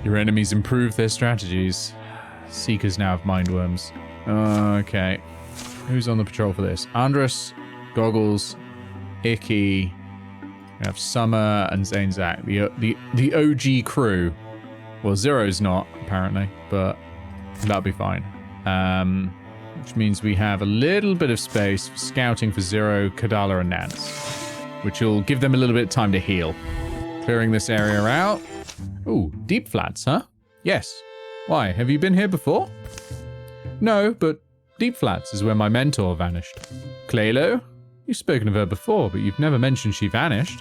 Your enemies improve their strategies. Seekers now have mind worms. Okay. Who's on the patrol for this? Andres, Goggles, Icky. We have Summer and Zanezak. The OG crew. Well, Zero's not, apparently, but that'll be fine. Which means we have a little bit of space for scouting for Zero, Kadala, and Nance, which will give them a little bit of time to heal. Clearing this area out. Ooh, deep flats, huh? Yes. Why, have you been here before? No, but deep flats is where my mentor vanished. Claylo? You've spoken of her before, but you've never mentioned she vanished.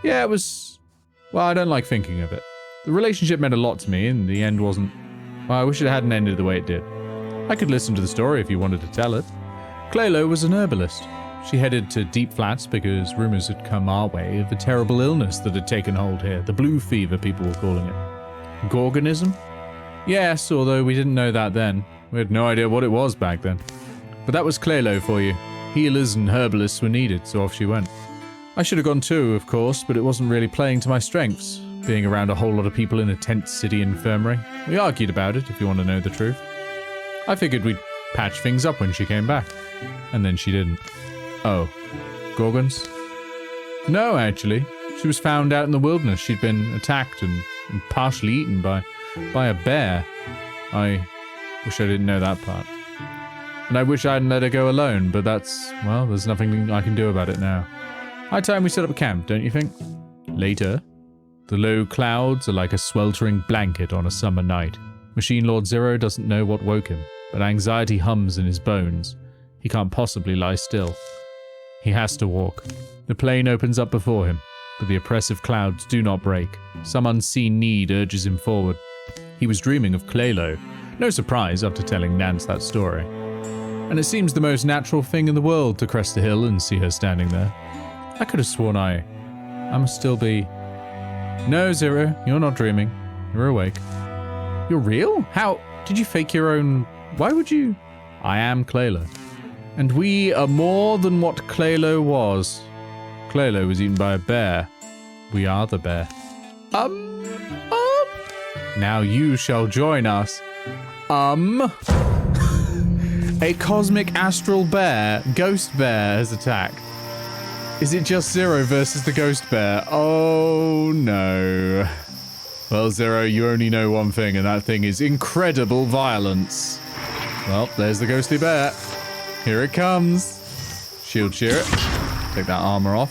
Yeah, it was... Well, I don't like thinking of it. The relationship meant a lot to me, and the end wasn't... Well, I wish it hadn't ended the way it did. I could listen to the story if you wanted to tell it. Claylo was an herbalist. She headed to Deep Flats because rumors had come our way of a terrible illness that had taken hold here. The blue fever, people were calling it. Gorganism? Yes, although we didn't know that then. We had no idea what it was back then. But that was Claylo for you. Healers and herbalists were needed, so off she went. I should have gone too, of course, but it wasn't really playing to my strengths, being around a whole lot of people in a tent city infirmary. We argued about it, if you want to know the truth. I figured we'd patch things up when she came back. And then she didn't. Oh. Gorgons? No, actually. She was found out in the wilderness. She'd been attacked and partially eaten by a bear. I wish I didn't know that part. And I wish I hadn't let her go alone, but that's... Well, there's nothing I can do about it now. High time we set up a camp, don't you think? Later. The low clouds are like a sweltering blanket on a summer night. Machine Lord Zero doesn't know what woke him, but anxiety hums in his bones. He can't possibly lie still. He has to walk. The plain opens up before him, but the oppressive clouds do not break. Some unseen need urges him forward. He was dreaming of Claylo. No surprise after telling Nance that story. And it seems the most natural thing in the world to crest the hill and see her standing there. I could have sworn I must still be... No, Zero, you're not dreaming. You're awake. You're real? How? Did you fake your own... Why would you... I am Claylo. And we are more than what Claylo was. Claylo was eaten by a bear. We are the bear. Now you shall join us. A cosmic astral bear, ghost bear, has attacked. Is it just Zero versus the ghost bear? Oh no. Well, Zero, you only know one thing, and that thing is incredible violence. Well, there's the ghostly bear. Here it comes. Shield shear it. Take that armor off.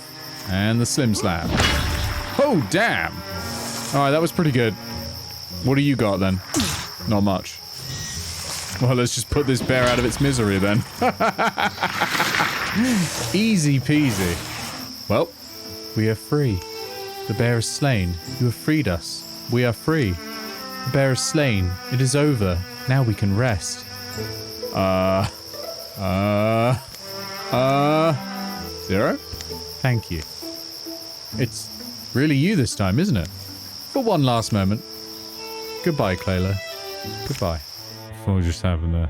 And the slim slam. Oh, damn. Alright, that was pretty good. What do you got, then? Not much. Well, let's just put this bear out of its misery, then. Easy peasy. Well, we are free. The bear is slain. You have freed us. We are free. The bear is slain. It is over. Now we can rest. Zero? Thank you. It's really you this time, isn't it? For one last moment. Goodbye, Claylo. Goodbye. What just happened there?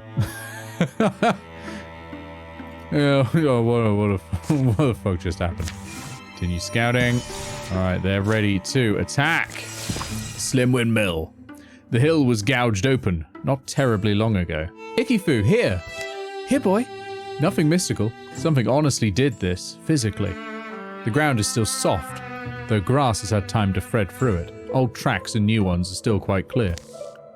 What the fuck just happened? Continue scouting. Alright, they're ready to attack. Slim windmill. The hill was gouged open, not terribly long ago. Ikifu, here! Here, boy! Nothing mystical. Something honestly did this, physically. The ground is still soft, though grass has had time to thread through it. Old tracks and new ones are still quite clear.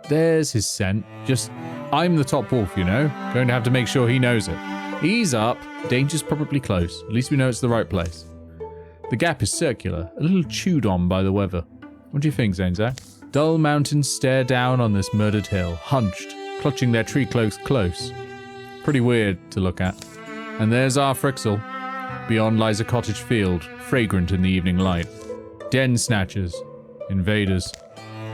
There's his scent. Just, I'm the top wolf, you know? Going to have to make sure he knows it. Ease up. Danger's probably close. At least we know it's the right place. The gap is circular, a little chewed on by the weather. What do you think, Zanezak? Dull mountains stare down on this murdered hill, hunched, clutching their tree cloaks close. Pretty weird to look at. And there's our Frixel. Beyond lies a cottage field, fragrant in the evening light. Den snatchers. Invaders.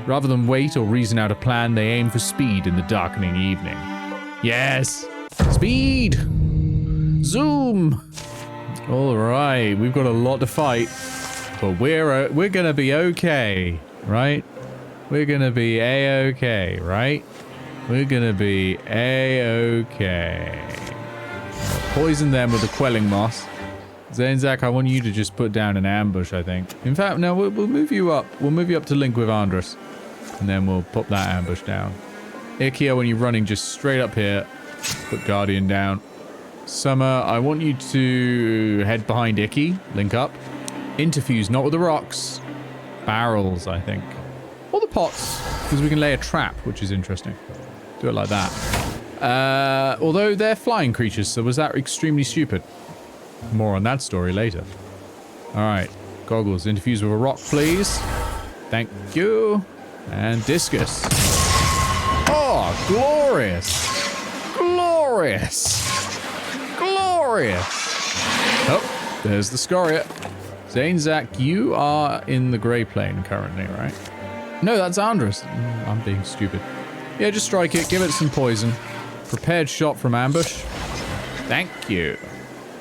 Rather than wait or reason out a plan, they aim for speed in the darkening evening. Yes! Speed! Zoom! Alright, we've got a lot to fight. But we're gonna be okay, right? We're gonna be A-okay, right? We're gonna be A-okay. Poison them with the quelling moss. Zanezak, I want you to just put down an ambush, I think. In fact, no, we'll move you up. We'll move you up to link with Andres. And then we'll put that ambush down. Ikea, when you're running, just straight up here. Put Guardian down. Summer, I want you to head behind Icky. Link up. Interfuse, not with the rocks. Barrels, I think. Or the pots, because we can lay a trap, which is interesting. Do it like that. Although they're flying creatures, so was that extremely stupid? More on that story later. Alright. Goggles, interfuse with a rock, please. Thank you. And discus. Oh, glorious. Glorious. Glorious. Oh, there's the Scoria. Zanezak, you are in the grey plane currently, right? No, that's Andres. I'm being stupid. Yeah, just strike it. Give it some poison. Prepared shot from ambush. Thank you.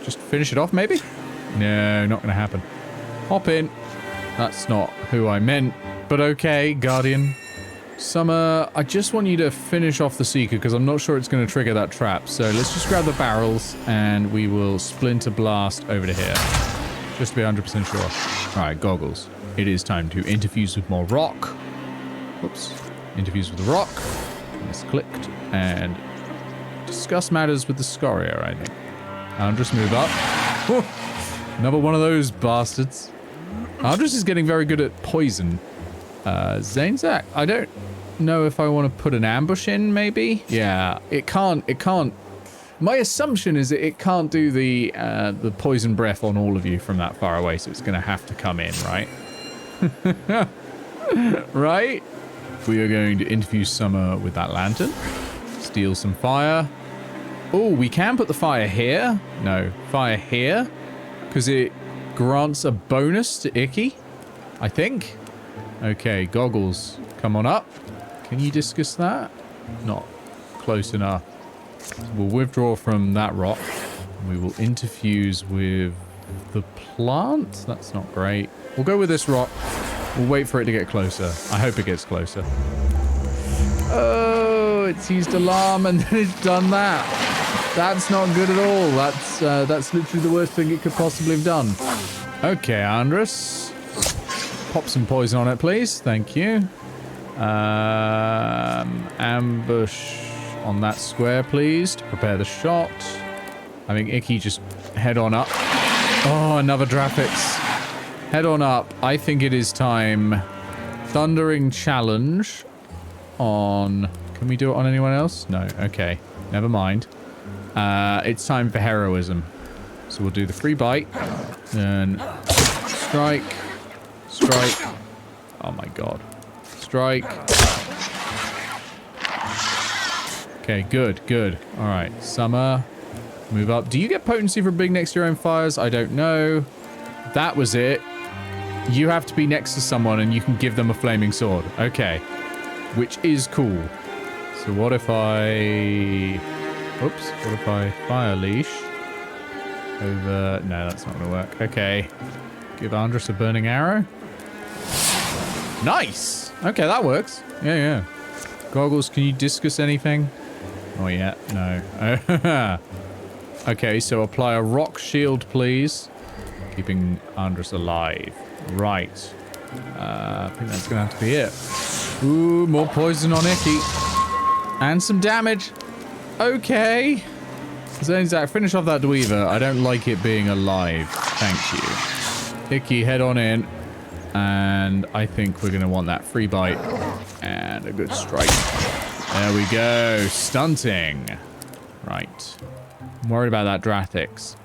Just finish it off, maybe? No, not going to happen. Hop in. That's not who I meant, but okay, Guardian. Summer, I just want you to finish off the Seeker because I'm not sure it's going to trigger that trap. So let's just grab the barrels and we will splinter blast over to here. Just to be 100% sure. All right, Goggles. It is time to interfuse with more rock. Whoops. Interfuse with the rock. Misclicked. And discuss matters with the Scoria, I think. Andres, move up. Another one of those bastards. Andres is getting very good at poison. Zanezak, I don't know if I want to put an ambush in, maybe? Yeah, it can't. My assumption is that it can't do the poison breath on all of you from that far away, so it's going to have to come in, right? Right? We are going to infuse Summer with that lantern. Steal some fire. Oh, we can put the fire here. No, fire here. Because it grants a bonus to Icky, I think. Okay, Goggles, come on up. Can you discus that? Not close enough. We'll withdraw from that rock. We will interfuse with the plant. That's not great. We'll go with this rock. We'll wait for it to get closer. I hope it gets closer. Oh, it's used alarm and then it's done that. That's not good at all. That's literally the worst thing it could possibly have done. Okay, Andres. Pop some poison on it, please. Thank you. Ambush on that square, please, to prepare the shot. I think Icky just head on up. Oh, another Draphix. Head on up. I think it is time. Thundering Challenge on... Can we do it on anyone else? No. Okay. Never mind. It's time for heroism. So we'll do the free bite. Then strike. Strike. Oh my god. Strike. Okay, good, good. Alright, Summer. Move up. Do you get potency from being next to your own fires? I don't know. That was it. You have to be next to someone and you can give them a flaming sword. Okay. Which is cool. So what if I... Oops. What if I fire leash? Over... No, that's not going to work. Okay. Give Andres a burning arrow. Nice! Okay, that works. Yeah, yeah. Goggles, can you discus anything? Oh, yeah. No. Okay, so apply a rock shield, please. Keeping Andres alive. Right. I think that's going to have to be it. Ooh, more poison on Icky. And some damage. Okay. Zanezak, finish off that Dweaver. I don't like it being alive. Thank you. Icky, head on in. And I think we're going to want that free bite. And a good strike. There we go. Stunting. Right. I'm worried about that Drathix.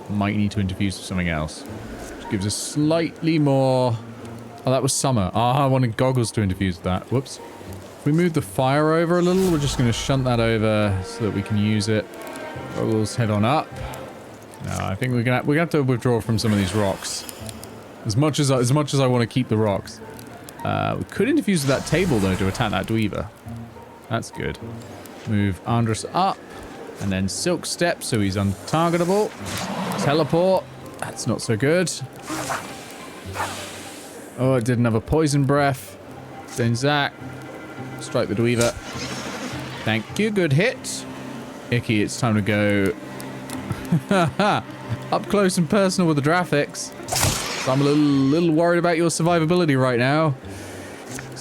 Might need to interfuse with something else. Which gives us slightly more... Oh, that was Summer. Ah, I wanted Goggles to interfuse with that. Whoops. If we move the fire over a little, we're just going to shunt that over so that we can use it. Goggles, head on up. No, I think we're gonna have to withdraw from some of these rocks. As much as I want to keep the rocks. We could interfuse with that table, though, to attack that Dweaver. That's good. Move Andres up. And then Silk Step, so he's untargetable. Teleport. That's not so good. Oh, it did another Poison Breath. Then Zach. Strike the Dweaver. Thank you. Good hit. Icky, it's time to go... up close and personal with the Draphix. So I'm a little worried about your survivability right now.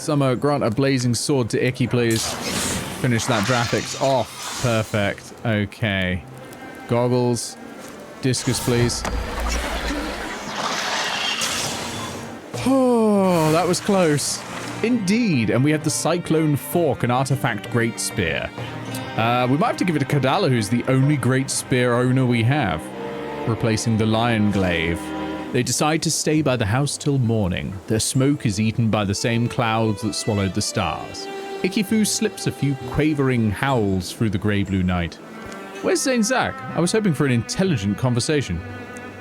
Summer, grant a blazing sword to Icky, please. Finish that graphics off. Perfect. Okay. Goggles. Discus, please. Oh, that was close. Indeed. And we have the Cyclone Fork, an artifact great spear. We might have to give it to Kadala, who's the only great spear owner we have, replacing the Lion Glaive. They decide to stay by the house till morning. Their smoke is eaten by the same clouds that swallowed the stars. Ikifu slips a few quavering howls through the grey-blue night. Where's Zane Zach? I was hoping for an intelligent conversation.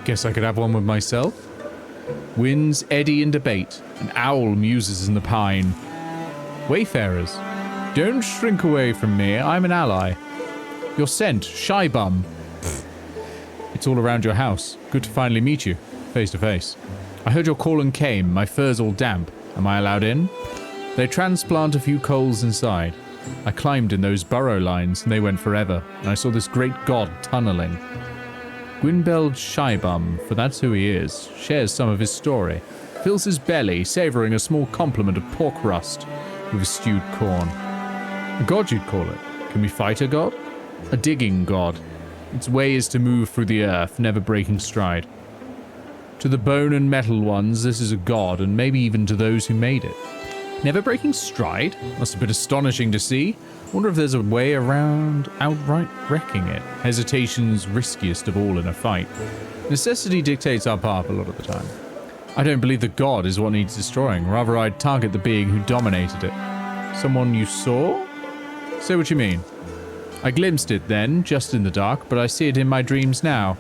Guess I could have one with myself? Winds eddy in debate. An owl muses in the pine. Wayfarers, don't shrink away from me. I'm an ally. Your scent, shy bum. It's all around your house. Good to finally meet you, face to face. I heard your call and came. My fur's all damp. Am I allowed in? They transplant a few coals inside. I climbed in those burrow lines and they went forever, and I saw this great god tunneling. Gwynbeld Shybum, for that's who he is, shares some of his story. Fills his belly, savouring a small complement of pork rust with stewed corn. A god, you'd call it. Can we fight a god? A digging god. Its way is to move through the earth, never breaking stride. To the bone and metal ones, this is a god, and maybe even to those who made it. Never breaking stride? Must have been astonishing to see. Wonder if there's a way around outright wrecking it. Hesitation's riskiest of all in a fight. Necessity dictates our path a lot of the time. I don't believe the god is what needs destroying. Rather, I'd target the being who dominated it. Someone you saw? Say what you mean. I glimpsed it then, just in the dark, but I see it in my dreams now.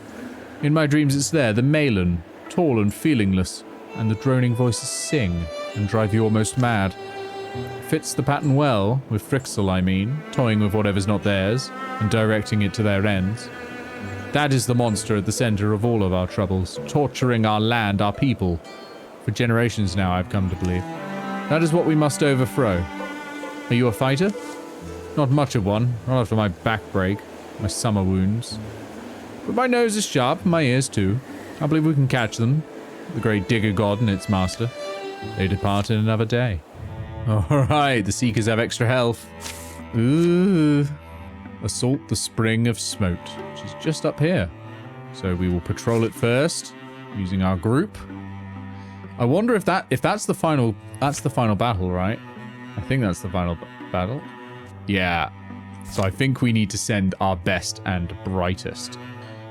In my dreams it's there, the Malin, tall and feelingless, and the droning voices sing and drive you almost mad. Fits the pattern well, with Frixel I mean, toying with whatever's not theirs, and directing it to their ends. That is the monster at the center of all of our troubles, torturing our land, our people. For generations now, I've come to believe. That is what we must overthrow. Are you a fighter? Not much of one, not after my back break, my summer wounds. But my nose is sharp, my ears too. I believe we can catch them, the great digger god and its master. They depart in another day. Alright, the Seekers have extra health. Ooh. Assault the Spring of Smote, which is just up here. So we will patrol it first, using our group. I wonder if that's the final battle, right? I think that's the final battle. Yeah. So I think we need to send our best and brightest.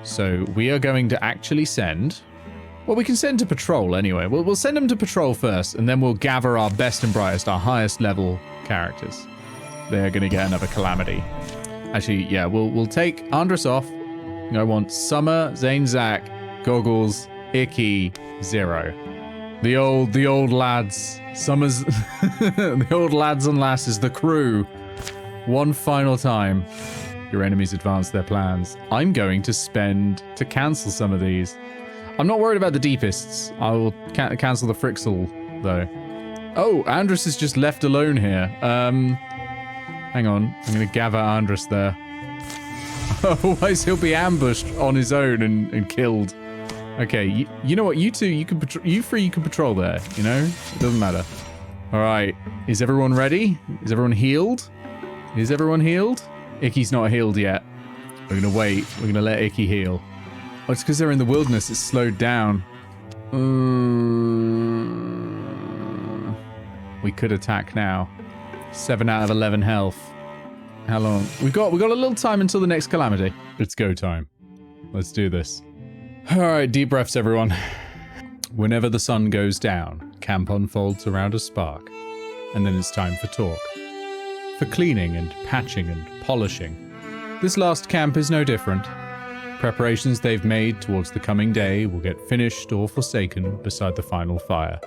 So we are going to actually send... Well, we can send to patrol anyway. We'll send them to patrol first, and then we'll gather our best and brightest, our highest level characters. They're going to get another calamity. Actually, yeah, we'll take Andres off. I want Summer, Zane Zach, Goggles, Icky, Zero. The old lads. Summer's... the old lads and lasses, the crew. One final time. Your enemies advance their plans. I'm going to spend to cancel some of these. I'm not worried about the deepists. I will cancel the Frixel, though. Oh, Andres is just left alone here. Hang on. I'm going to gather Andres there. Otherwise, he'll be ambushed on his own and killed. Okay, you know what? You two, you can patrol there, you know? It doesn't matter. All right. Is everyone ready? Is everyone healed? Is everyone healed? Icky's not healed yet. We're going to wait. We're going to let Icky heal. Oh, it's because they're in the wilderness. It's slowed down. We could attack now. 7 out of 11 health. How long? We got a little time until the next calamity. It's go time. Let's do this. All right, deep breaths, everyone. Whenever the sun goes down, camp unfolds around a spark, and then it's time for talk. For cleaning and patching and polishing. This last camp is no different. Preparations they've made towards the coming day will get finished or forsaken beside the final fire.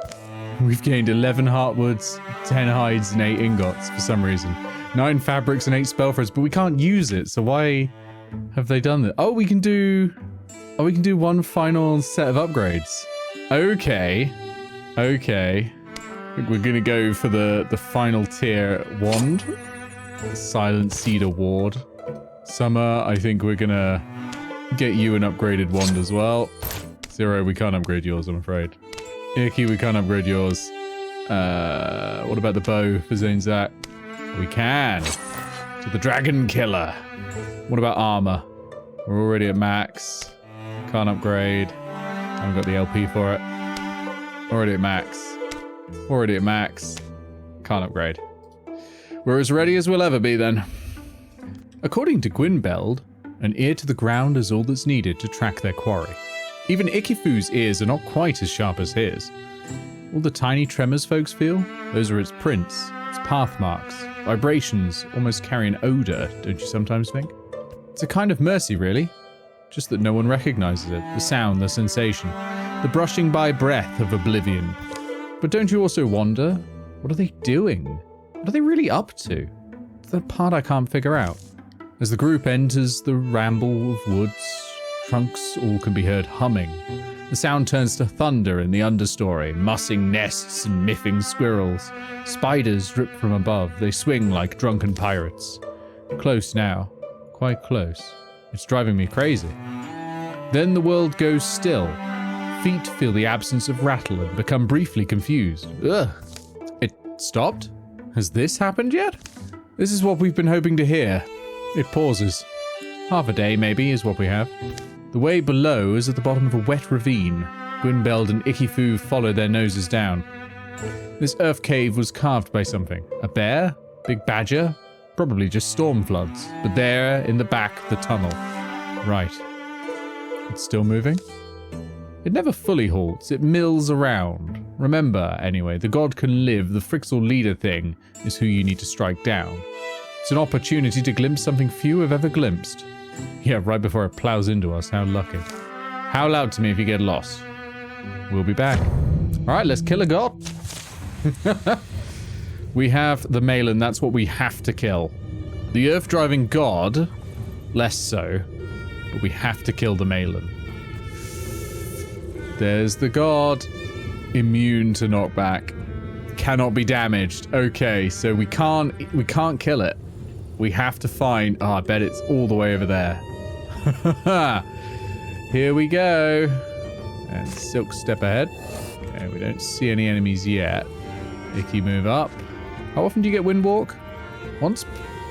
We've gained 11 heartwoods, 10 hides, and 8 ingots for some reason. 9 fabrics and 8 spellthrows, but we can't use it, so why have they done that? Oh, we can do one final set of upgrades. Okay. Okay. I think we're gonna go for the final tier wand. The Silent Cedar Ward. Summer, I think we're gonna get you an upgraded wand as well. Zero, we can't upgrade yours, I'm afraid. Icky, we can't upgrade yours. What about the bow for Zanezak? We can. To the dragon killer. What about armor? We're already at max. Can't upgrade. Haven't got the LP for it. Already at max. Already at max. Can't upgrade. We're as ready as we'll ever be then. According to Gwynbeld, an ear to the ground is all that's needed to track their quarry. Even Ikifu's ears are not quite as sharp as his. All the tiny tremors folks feel, those are its prints, its path marks, vibrations almost carry an odor, don't you sometimes think? It's a kind of mercy, really. Just that no one recognizes it, the sound, the sensation, the brushing by breath of oblivion. But don't you also wonder, what are they doing? What are they really up to? It's the part I can't figure out. As the group enters the ramble of woods, trunks all can be heard humming. The sound turns to thunder in the understory, mussing nests and miffing squirrels. Spiders drip from above, they swing like drunken pirates. Close now, quite close. It's driving me crazy. Then the world goes still. Feet feel the absence of rattle and become briefly confused. Ugh. It stopped? Has this happened yet? This is what we've been hoping to hear. It pauses. Half a day, maybe, is what we have. The way below is at the bottom of a wet ravine. Gwynbeld and Ikifu follow their noses down. This earth cave was carved by something. A bear? Big badger? Probably just storm floods. But there, in the back, the tunnel. Right. It's still moving? It never fully halts. It mills around. Remember, anyway, the god can live. The Frixel leader thing is who you need to strike down. It's an opportunity to glimpse something few have ever glimpsed. Yeah, right before it plows into us. How lucky. Howl out to me if you get lost. We'll be back. Alright, let's kill a god. We have the Malin. That's what we have to kill. The earth-driving god, less so. But we have to kill the Malin. There's the god. Immune to knockback. Cannot be damaged. Okay, so we can't kill it. We have to find... Oh, I bet it's all the way over there. Here we go. And Silk step ahead. Okay, we don't see any enemies yet. Icky move up. How often do you get wind walk? Once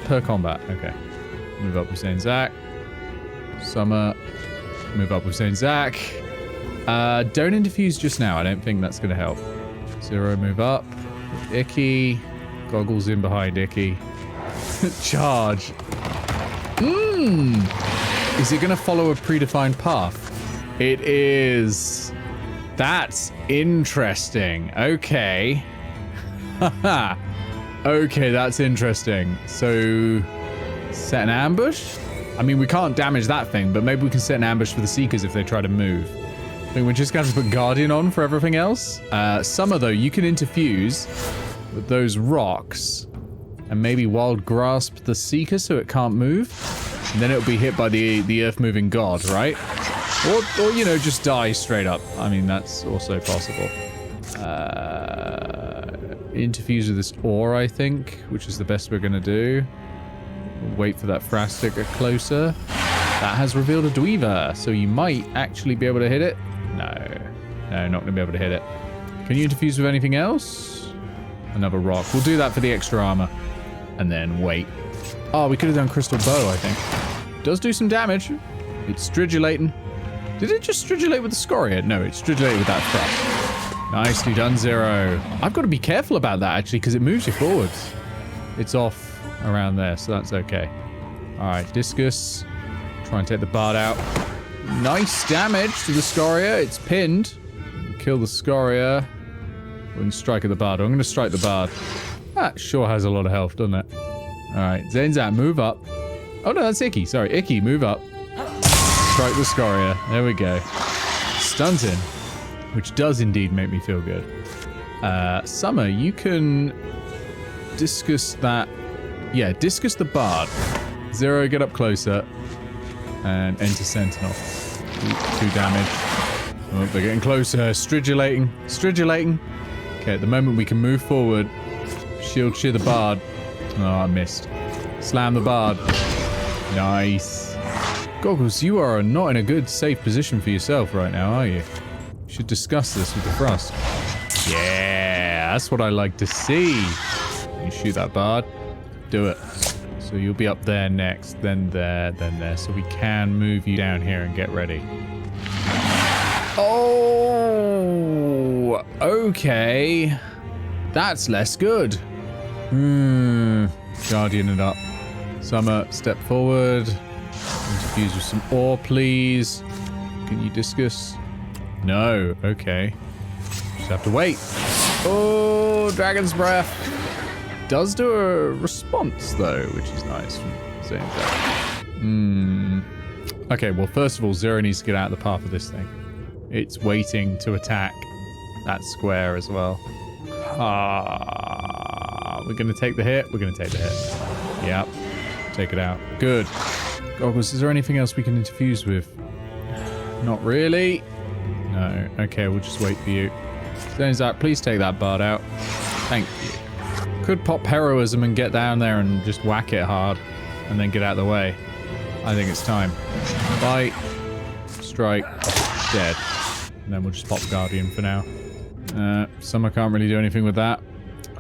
per combat. Okay. Move up with Zanezak. Summer. Move up with Zanezak. Don't interfuse just now. I don't think that's going to help. Zero, move up. Icky. Goggles in behind Icky. Charge. Is it going to follow a predefined path? It is. That's interesting. Okay. Haha. Okay, that's interesting. So, set an ambush? I mean, we can't damage that thing, but maybe we can set an ambush for the Seekers if they try to move. I think we're just going to put Guardian on for everything else. Summer, though, you can interfuse with those rocks and maybe Wild Grasp the Seeker so it can't move. And then it'll be hit by the earth-moving god, right? Or, you know, just die straight up. I mean, that's also possible. Interfuse with this ore, I think, which is the best we're going to do. We'll wait for that Frost to get closer. That has revealed a Dweaver, so you might actually be able to hit it. No, not going to be able to hit it. Can you interfuse with anything else? Another rock. We'll do that for the extra armor. And then wait. Oh, we could have done Crystal Bow, I think. Does do some damage. It's stridulating. Did it just stridulate with the Scoria? No, it stridulated with that thrust. Nicely done, Zero. I've got to be careful about that, actually, because it moves you forwards. It's off around there, so that's okay. All right, Discus. Try and take the Bard out. Nice damage to the Scoria. It's pinned. Kill the Scoria. We can strike at the Bard. I'm going to strike the Bard. That sure has a lot of health, doesn't it? Alright, Zanezak, move up. Oh no, that's Icky. Sorry, Icky, move up. Strike the Scoria. There we go. Stunting. Which does indeed make me feel good. Summer, you can discus that. Yeah, discus the Bard. Zero, get up closer. And enter Sentinel. 2 damage. Oh, they're getting closer. Stridulating. Stridulating. Okay, at the moment we can move forward. Shield shear the Bard. Oh, I missed. Slam the Bard. Nice. Goggles, you are not in a good, safe position for yourself right now, are you? You should discuss this with the Frost. Yeah, That's what I like to see. You shoot that bard. Do it. So you'll be up there next, then there, then there. So we can move you down here and get ready. Oh, okay. That's less good. Guardian it up. Summer, step forward. Interfuse with some ore, please. Can you discus? No. Okay. Just have to wait. Oh, Dragon's Breath. Does do a response, though, which is nice from saying that. Okay, well, first of all, Zero needs to get out of the path of this thing. It's waiting to attack that square as well. We're going to take the hit. We're going to take the hit. Yep. Take it out. Good. Goggles, is there anything else we can interfuse with? Not really. No. Okay, we'll just wait for you. Zach, please take that bard out. Thank you. Could pop heroism and get down there and just whack it hard and then get out of the way. I think it's time. Bite. Strike. Dead. And then we'll just pop Guardian for now. Summer can't really do anything with that.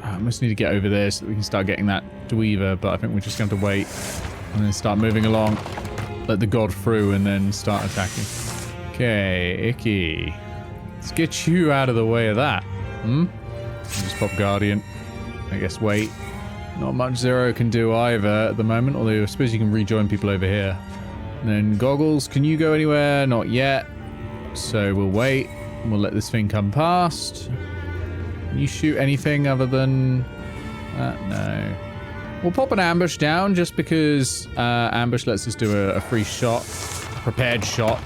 I must need to get over there so that we can start getting that Dweaver, but I think we're just going to wait and then start moving along. Let the god through and then start attacking. Okay, Icky. Let's get you out of the way of that. Just pop Guardian. I guess wait. Not much Zero can do either at the moment, although I suppose you can rejoin people over here. And then Goggles, can you go anywhere? Not yet. So we'll wait. And we'll let this thing come past. Can you shoot anything other than... no. We'll pop an ambush down just because ambush lets us do a free shot. A prepared shot.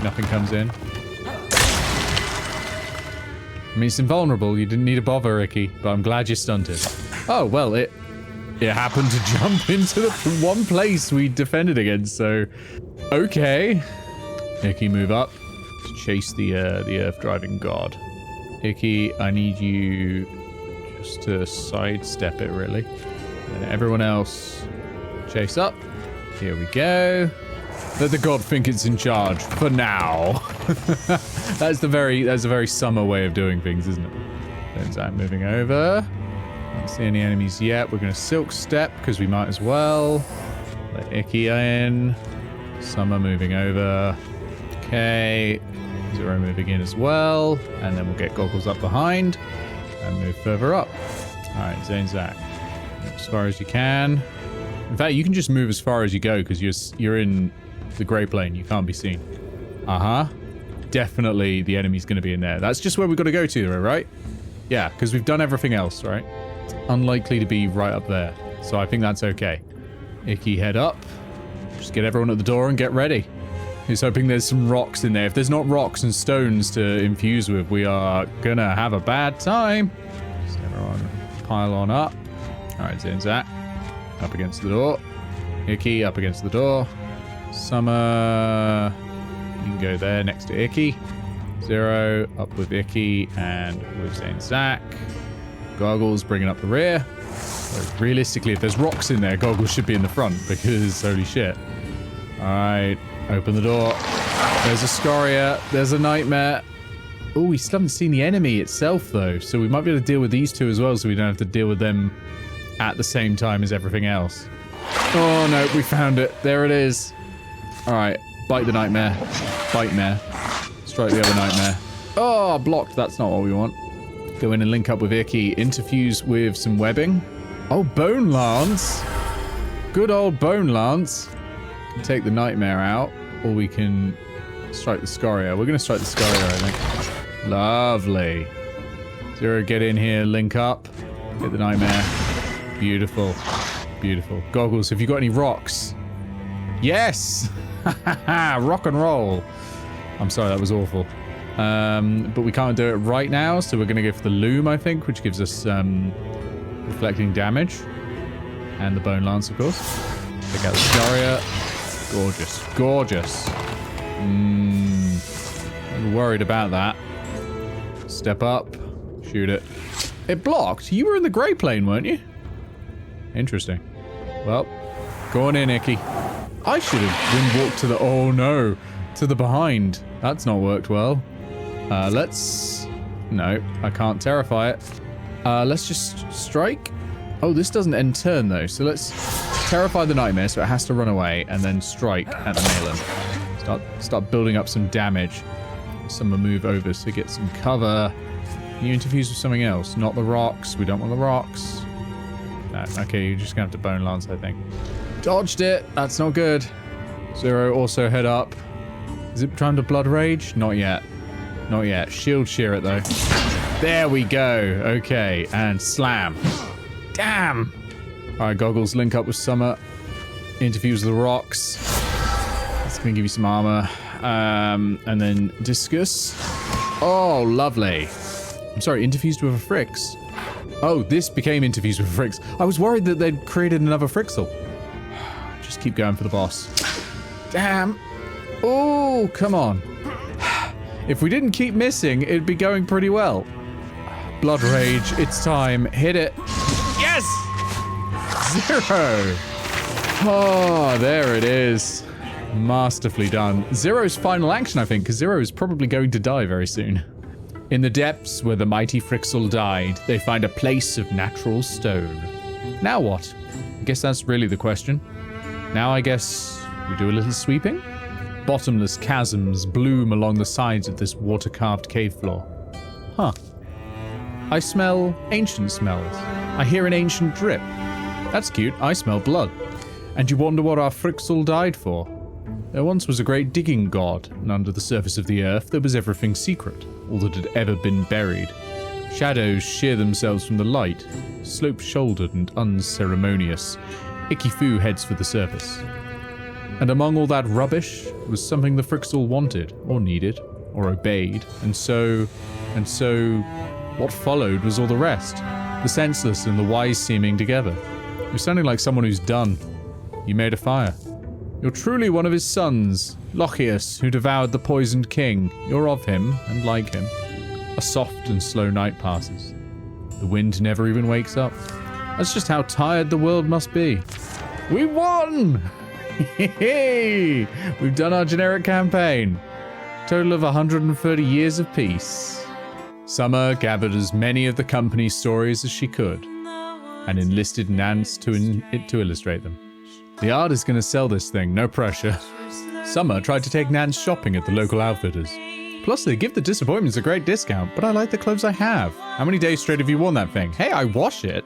Nothing comes in. I mean, it's invulnerable. You didn't need to bother, Ricky, but I'm glad you stunted. Oh, well, it happened to jump into the one place we defended against, so... Okay. Icky, move up. Chase the earth-driving god. Icky, I need you just to sidestep it, really. And everyone else, chase up. Here we go. Let the god think it's in charge for now. That's a very summer way of doing things, isn't it? Turns out moving over. Don't see any enemies yet. We're going to silk step because we might as well. Let Icky in. Summer moving over. Okay. Zero moving in as well. And then we'll get Goggles up behind and move further up. Alright, Zane Zach. As far as you can. In fact, you can just move as far as you go because you're in the grey plane. You can't be seen. Definitely the enemy's going to be in there. That's just where we've got to go to, right? Yeah, because we've done everything else, right? Unlikely to be right up there. So I think that's okay. Icky, head up. Just get everyone at the door and get ready. He's hoping there's some rocks in there. If there's not rocks and stones to infuse with, we are going to have a bad time. Just everyone pile on up. Alright, Zach. Up against the door. Icky, up against the door. Summer, you can go there next to Icky. Zero, up with Icky and with Zach. Goggles bringing up the rear. So realistically, if there's rocks in there, Goggles should be in the front because holy shit. Alright, open the door. There's a Scoria. There's a Nightmare. Oh, we still haven't seen the enemy itself though, so we might be able to deal with these two as well so we don't have to deal with them at the same time as everything else. Oh no, we found it. There it is. Alright, bite the Nightmare. Bite Mare. Strike the other Nightmare. Oh, blocked. That's not what we want. Go in and link up with Icky. Interfuse with some webbing. Oh, Bone Lance. Good old Bone Lance. Can take the Nightmare out, or we can strike the Scoria. We're going to strike the Scoria, I think. Lovely. Zero, get in here. Link up. Get the Nightmare. Beautiful. Beautiful. Goggles, have you got any rocks? Yes! Rock and roll. I'm sorry, that was awful. But we can't do it right now, so we're going to go for the Loom, I think, which gives us reflecting damage. And the Bone Lance, of course. Take out the Scoria. Gorgeous. Gorgeous. I'm worried about that. Step up. Shoot it. It blocked? You were in the grey plane, weren't you? Interesting. Well, go on in, Icky. I should have been walked to the... Oh, no. To the behind. That's not worked well. Let's... No, I can't terrify it. Let's just strike. Oh, this doesn't end turn, though. So let's terrify the nightmare so it has to run away and then strike at the Malin. Start building up some damage. Summer move over to get some cover. You interfuse with something else. Not the rocks. We don't want the rocks. No, okay, you're just going to have to Bone Lance, I think. Dodged it. That's not good. Zero also head up. Is it trying to Blood Rage? Not yet. Not yet. Shield Shear it, though. There we go. Okay, and slam. Damn. All right, Goggles, link up with Summer. Interfuse with the rocks. That's going to give you some armor. And then Discus. Oh, lovely. I'm sorry, interfused with a Frix. Oh, this became interfused with a Frix. I was worried that they'd created another Frixel. Just keep going for the boss. Damn. Oh, come on. If we didn't keep missing, it'd be going pretty well. Blood Rage, it's time. Hit it. Yes! Zero. Oh, there it is. Masterfully done. Zero's final action, I think, because Zero is probably going to die very soon. In the depths where the mighty Frixel died, they find a place of natural stone. Now what? I guess that's really the question. Now I guess we do a little sweeping? Bottomless chasms bloom along the sides of this water-carved cave floor. Huh. I smell ancient smells. I hear an ancient drip. That's cute. I smell blood. And you wonder what our Frixel died for? There once was a great digging god, and under the surface of the earth there was everything secret, all that had ever been buried. Shadows shear themselves from the light, slope-shouldered and unceremonious. Icky-Fu heads for the surface. And among all that rubbish was something the Frixel wanted, or needed, or obeyed, and so, what followed was all the rest. The senseless and the wise seeming together. You're sounding like someone who's done. You made a fire. You're truly one of his sons, Lochias, who devoured the poisoned king. You're of him, and like him. A soft and slow night passes. The wind never even wakes up. That's just how tired the world must be. We won! Hey! We've done our generic campaign. Total of 130 years of peace. Summer gathered as many of the company's stories as she could, and enlisted Nance to illustrate them. The art is going to sell this thing, no pressure. Summer tried to take Nance shopping at the local outfitters. Plus, they give the disappointments a great discount, but I like the clothes I have. How many days straight have you worn that thing? Hey, I wash it.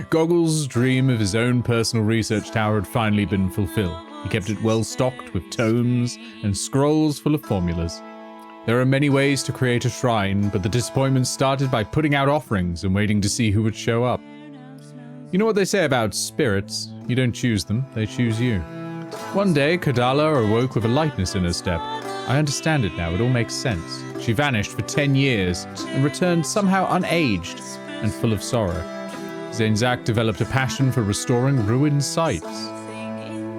Goggles' dream of his own personal research tower had finally been fulfilled. He kept it well stocked with tomes and scrolls full of formulas. There are many ways to create a shrine, but the disappointment started by putting out offerings and waiting to see who would show up. You know what they say about spirits? You don't choose them, they choose you. One day, Kadala awoke with a lightness in her step. I understand it now, it all makes sense. She vanished for 10 years and returned somehow unaged and full of sorrow. Zainzak developed a passion for restoring ruined sites.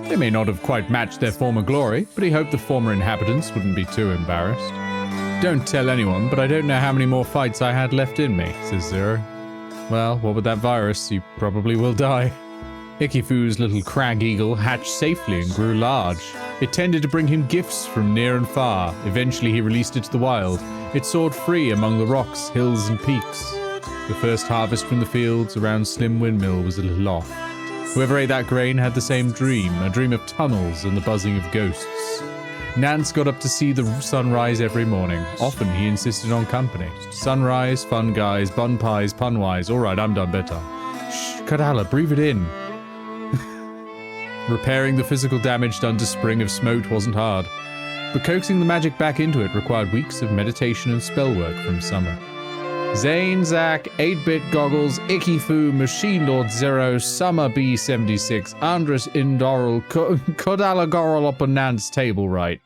They may not have quite matched their former glory, but he hoped the former inhabitants wouldn't be too embarrassed. Don't tell anyone, but I don't know how many more fights I had left in me, says Zero. Well, what with that virus, you probably will die. Icky-Fu's little crag eagle hatched safely and grew large. It tended to bring him gifts from near and far. Eventually he released it to the wild. It soared free among the rocks, hills and peaks. The first harvest from the fields around Slim Windmill was a little off. Whoever ate that grain had the same dream, a dream of tunnels and the buzzing of ghosts. Nance got up to see the sunrise every morning. Often he insisted on company. Sunrise, fun guys, bun pies, punwise. Alright, I'm done bedtime. Shh, Kadala, breathe it in. Repairing the physical damage done to Spring of Smote wasn't hard, but coaxing the magic back into it required weeks of meditation and spell work from Summer. Zane, Zach, 8-Bit Goggles, Icky-Fu, Machine Lord Zero, Summer B76, Andres Indoral, Kodala Goral up on Nance table right.